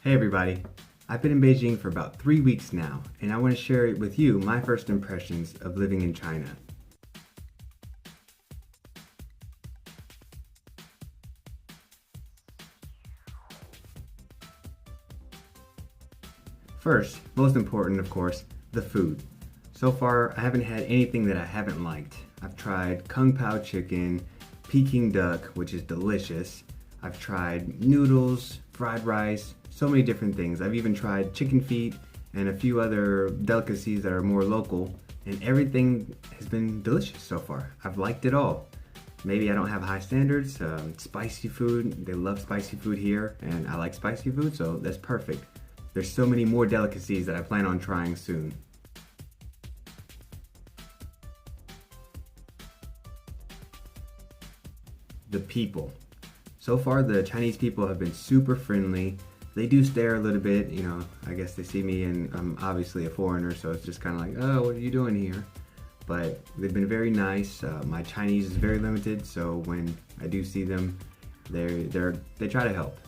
Hey everybody, I've been in Beijing for about 3 weeks now, and I want to share with you my first impressions of living in China. First, most important of course, the food. So far, I haven't had anything that I haven't liked. I've tried Kung Pao chicken, Peking duck, which is delicious. I've tried noodles, fried rice, so many different things. I've even tried chicken feet and a few other delicacies that are more local, and everything has been delicious so far. I've liked it all. Maybe I don't have high standards. Spicy food, they love spicy food here, and I like spicy food, so that's perfect. There's so many more delicacies that I plan on trying soon. The people. So far, the Chinese people have been super friendly. They do stare a little bit, I guess they see me and I'm obviously a foreigner, so it's just kind of like, oh, what are you doing here? But they've been very nice. My Chinese is very limited, so when I do see them, they try to help.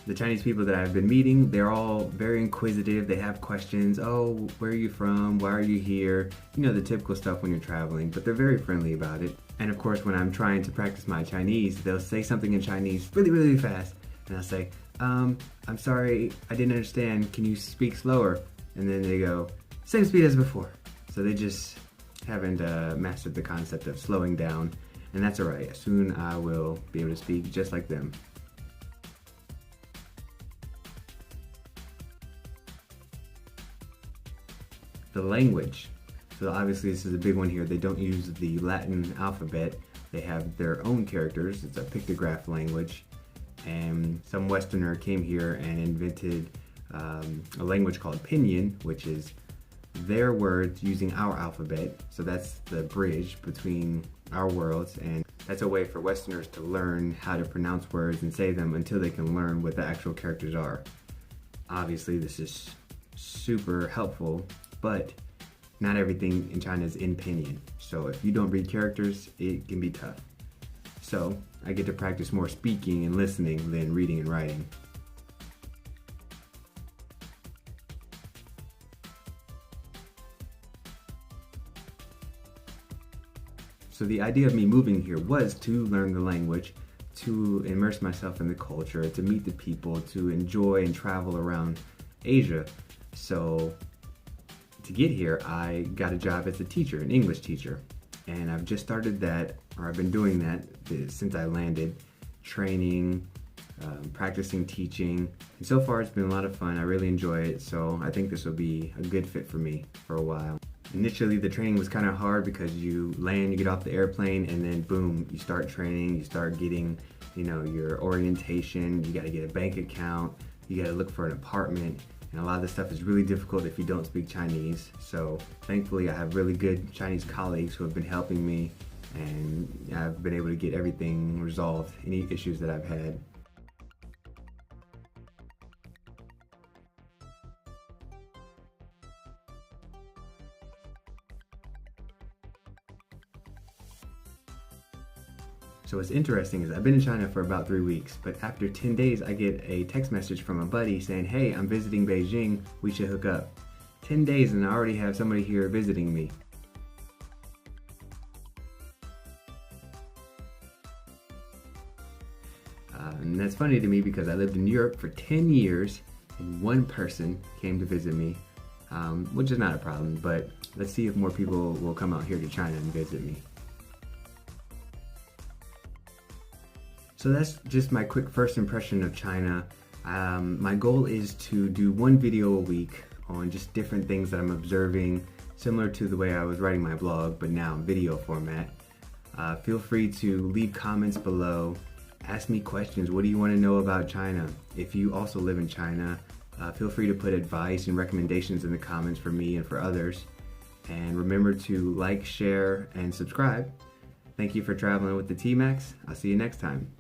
The Chinese people that I've been meeting, they're all very inquisitive. They have questions. Oh, where are you from? Why are you here? The typical stuff when you're traveling, but they're very friendly about it. And of course, when I'm trying to practice my Chinese, they'll say something in Chinese really, really fast. And I'll say, I'm sorry, I didn't understand. Can you speak slower? And then they go, same speed as before. So they just haven't mastered the concept of slowing down. And that's all right. Soon I will be able to speak just like them. The language. So obviously this is a big one here. They don't use the Latin alphabet. They have their own characters. It's a pictograph language. And some Westerner came here and invented a language called Pinyin, which is their words using our alphabet. So that's the bridge between our worlds, and that's a way for Westerners to learn how to pronounce words and say them until they can learn what the actual characters are. Obviously this is super helpful, but not everything in China is in Pinyin. So if you don't read characters, it can be tough. So I get to practice more speaking and listening than reading and writing. So the idea of me moving here was to learn the language, to immerse myself in the culture, to meet the people, to enjoy and travel around Asia. So to get here, I got a job as a teacher, an English teacher. And I've just started that, or I've been doing that since I landed, training, practicing teaching. And so far it's been a lot of fun. I really enjoy it. So I think this will be a good fit for me for a while. Initially the training was kind of hard because you land, you get off the airplane, and then boom, you start training, you start getting, your orientation, you got to get a bank account, you got to look for an apartment. And a lot of this stuff is really difficult if you don't speak Chinese. So thankfully I have really good Chinese colleagues who have been helping me, and I've been able to get everything resolved, any issues that I've had. So what's interesting is I've been in China for about 3 weeks, but after 10 days I get a text message from a buddy saying, hey, I'm visiting Beijing, we should hook up. 10 days and I already have somebody here visiting me. And that's funny to me because I lived in Europe for 10 years and one person came to visit me, which is not a problem, but let's see if more people will come out here to China and visit me. So that's just my quick first impression of China. My goal is to do one video a week on just different things that I'm observing, similar to the way I was writing my blog, but now in video format. Feel free to leave comments below. Ask me questions. What do you want to know about China? If you also live in China, feel free to put advice and recommendations in the comments for me and for others. And remember to like, share, and subscribe. Thank you for traveling with the TMax. I'll see you next time.